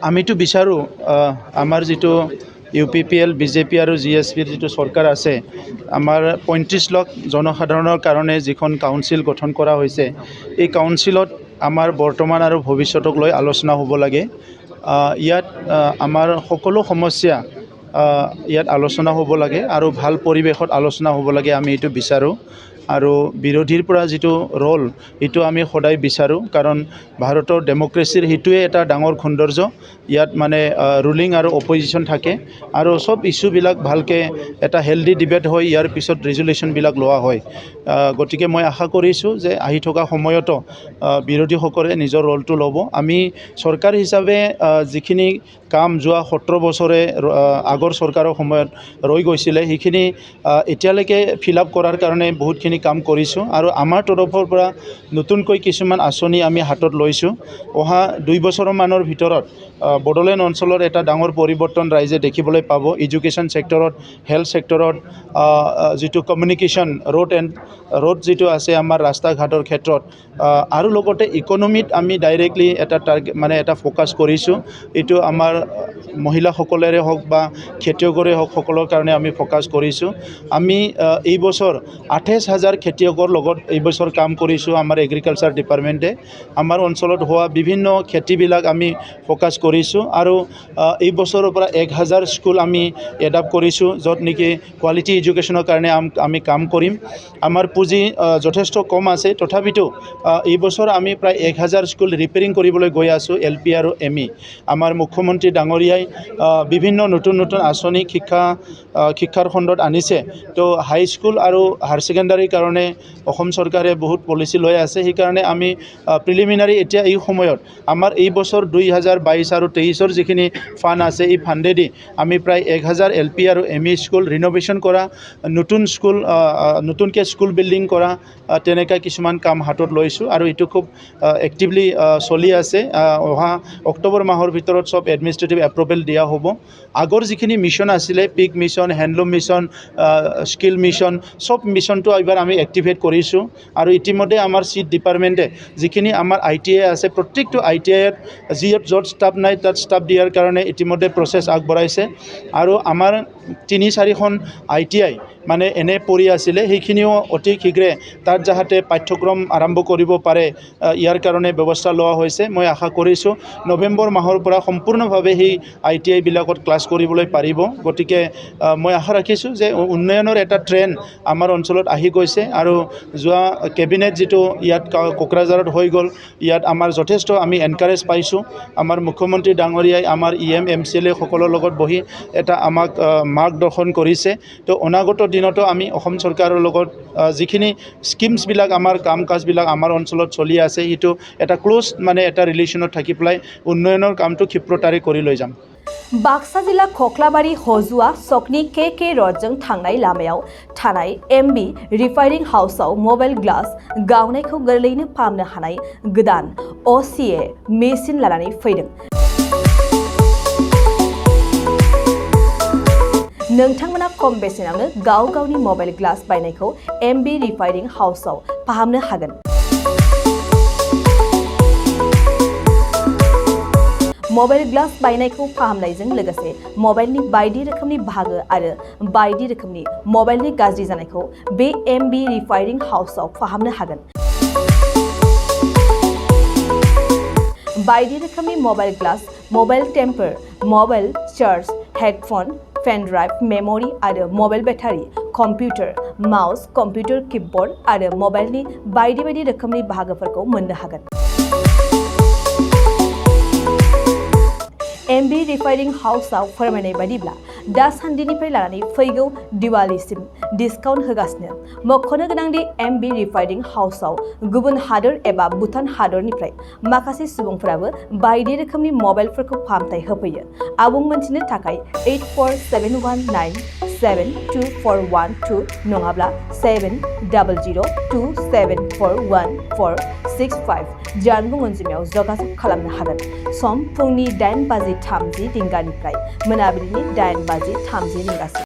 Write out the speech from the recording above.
আমিতো বিচাৰোঁ আমাৰ যিটো UPPL BJP আৰু GSPৰ যিটো চৰকাৰ আছে আমাৰ 35 লাখ জনসাধাৰণৰ কাৰণে যিখন কাউন্সিল গঠন কৰা হৈছে এই কাউন্সিলত আমাৰ বৰ্তমান আৰু ভৱিষ্যতক লৈ আলোচনা হ'ব লাগে ইয়াত আমাৰ সকলো সমস্যা ইয়াত আলোচনা হ'ব লাগে আৰু ভাল পৰিৱেশত আলোচনা হ'ব লাগে আমি এইটো বিচাৰোঁ আৰু বিৰোধীৰ পৰা যিটো ৰোল এইটো আমি সদায় বিচাৰোঁ কাৰণ ভাৰতৰ ডেমক্ৰেচিৰ হিটোৱে এটা ডাঙৰ সৌন্দৰ্য ইয়াত মানে ৰুলিং আৰু অপজিশন থাকে আৰু সব ইস্যুবিলাক ভালকে এটা হেলদি ডিবেট হয় ইয়াৰ পিছত ৰেজুলেশ্যনবিলাক লোৱা হয় গতিকে মই আশা কৰিছোঁ যে আহি থকা সময়তো বিৰোধীসকলে নিজৰ ৰোলটো ল'ব আমি চৰকাৰ হিচাপে যিখিনি কাম যোৱা 17 বছৰে আগৰ চৰকাৰৰ সময়ত ৰৈ গৈছিলে সেইখিনি এতিয়ালৈকে ফিল আপ কৰাৰ কাৰণে বহুতখিনি কাম কৰিছোঁ আৰু আমাৰ তৰফৰ পৰা নতুনকৈ কিছুমান আঁচনি আমি হাতত লৈছোঁ অহা 2 বছৰমানৰ ভিতৰত বড'লেণ্ড অঞ্চলৰ এটা ডাঙৰ পৰিৱৰ্তন ৰাইজে দেখিবলৈ পাব এডুকেশ্যন ছেক্টৰত হেল্থ ছেক্টৰত যিটো কমিউনিকেশ্যন ৰোড যিটো আছে আমাৰ ৰাস্তা ঘাটৰ ক্ষেত্ৰত আৰু লগতে ইকনমিত আমি ডাইৰেক্টলি এটা টাৰ্গেট মানে এটা ফ'কাছ কৰিছোঁ এইটো আমাৰ মহিলাসকলেৰে হওক বা খেতিয়কৰে হওক সকলৰ কাৰণে আমি ফ'কাছ কৰিছোঁ আমি এই বছৰ 28,000 খেতিয়কৰ লগত এই বছৰ কাম কৰিছোঁ আমাৰ এগ্ৰিকালচাৰ ডিপাৰ্টমেণ্টে আমাৰ অঞ্চলত হোৱা বিভিন্ন খেতিবিলাক আমি ফ'কাছ কৰিছোঁ আৰু এই বছৰৰ পৰা 1,000 স্কুল আমি এডাপ্ট কৰিছোঁ য'ত নেকি কোৱালিটি এডুকেশ্যনৰ কাৰণে আমি কাম কৰিম আমাৰ পুঁজি যথেষ্ট কম আছে তথাপিতো এই বছৰ আমি প্ৰায় 1,000 স্কুল ৰিপেয়াৰিং কৰিবলৈ গৈ আছোঁ LP আৰু ME আমাৰ মুখ্যমন্ত্ৰী ডাঙৰীয়াই বিভিন্ন নতুন আঁচনি শিক্ষাৰ খণ্ডত আনিছে তো হাই স্কুল আৰু হায়াৰ ছেকেণ্ডাৰীৰ কাৰণে অসম চৰকাৰে বহুত পলিচি লৈ আছে সেইকাৰণে আমি প্ৰিলিমিনাৰী এতিয়া এই সময়ত আমাৰ এই বছৰ 2022 আৰু 23ৰ যিখিনি ফাণ্ড আছে এই ফাণ্ডেদি আমি প্ৰায় 1,000 LP আৰু ME স্কুল ৰিন'ভেশ্যন কৰা নতুন স্কুল নতুনকৈ স্কুল বিল্ডিং কৰা তেনেকুৱা কিছুমান কাম হাতত লৈছোঁ আৰু এইটো খুব এক্টিভলি চলি আছে অহা অক্টোবৰ মাহৰ ভিতৰত সব এডমিনিষ্ট্ৰেটিভ এপ্ৰুভেল দিয়া হ'ব আগৰ যিখিনি মিছন আছিলে পিক mission handloom mission skill mission সব মিছনটো এইবাৰ আমি এক্টিভেট কৰিছোঁ আৰু ইতিমধ্যে আমাৰ চিট ডিপাৰ্টমেণ্টে যিখিনি আমাৰ ITI আছে প্ৰত্যেকটো ITIত য'ত ষ্টাফ নাই তাত ষ্টাফ দিয়াৰ কাৰণে ইতিমধ্যে প্ৰচেছ আগবঢ়াইছে আৰু আমাৰ 3-4খন ITI মানে এনে পৰি আছিলে সেইখিনিও অতি শীঘ্ৰে তাত যাতে পাঠ্যক্ৰম আৰম্ভ কৰিব পাৰে ইয়াৰ কাৰণে ব্যৱস্থা লোৱা হৈছে মই আশা কৰিছোঁ নৱেম্বৰ মাহৰ পৰা সম্পূৰ্ণভাৱে সেই ITI বিলাকত ক্লাছ কৰিবলৈ পাৰিব গতিকে মই আশা ৰাখিছোঁ যে উন্নয়নৰ এটা ট্ৰেণ্ড আমাৰ অঞ্চলত আহি গৈছে আৰু যোৱা কেবিনেট যিটো ইয়াত কোকৰাঝাৰত হৈ গ'ল ইয়াত আমাৰ যথেষ্ট আমি এনকাৰেজ পাইছোঁ আমাৰ মুখ্যমন্ত্ৰী ডাঙৰীয়াই আমাৰ EM MCLA সকলৰ লগত বহি এটা আমাক মাৰ্গদৰ্শন কৰিছে তো অনাগত দিনতো আমি অসম চৰকাৰৰ লগত যিখিনি স্কিমছবিলাক আমাৰ কাম কাজবিলাক আমাৰ অঞ্চলত চলি আছে সেইটো এটা ক্লোজ মানে এটা ৰিলেশ্যনত থাকি পেলাই উন্নয়নৰ কামটো ক্ষিপ্ৰতাৰে কৰি লৈ যাম बाक्सा जिल्ला खख्लाबारि हजुआ सकनि KK रडजों थांनाय लामायाव थानाय MB रिफाइनिं हाउसआव मबाइल ग्लास गावनायखौ गोरलैयैनो फाहामनो हानाय गोदान OCA मेसिन लानानै फैदों नोंथांमोना खम बेसेनावनो गावनि मबाइल ग्लास बायनायखौ MB रिफाइनिं हाउसआव फाहामनो हागोन मबाइल ग्लास बायनायखौ फाहामनायजों लोगोसे मबाइलनि बायदि रोखोमनि बाहागो आरो बायदि रोखोमनि मबाइलनि गाज्रि जानायखौ बे MB रिफाइनिं हाउसआव फाहामनो हागोन बायदि रोखोमनि mobile glass mobile temper mobile charge headphone pen drive memory आरो mobile battery computer mouse computer keyboard आरो मबाइलनि बायदि रोखोमनि बाहागोफोरखौ मोननो हागोन MB रिफाइनिं हाउसआव फोरमायनाय बायदिब्ला दासान्दिनिफ्राय लानानै फैगौ दिवालीसिम डिसकाउन्ट होगासिनो मख'नो गोनांदि MB रिफाइनिं हाउसआव गुबुन हादोर एबा भुटान हादोरनिफ्राय माखासे सुबुंफोराबो बायदि रोखोमनि मबाइलफोरखौ फाहामथाय होफैयो आबुं मोनथिनो थाखाय 8471972412 नङाब्ला 7002741465 जानबुं अनजिमायाव जगाजग खालामनो हागोन सम फुंनि 8:30 रिंगानिफ्राय मोनाबिलिनि 8:30 रिंगासिम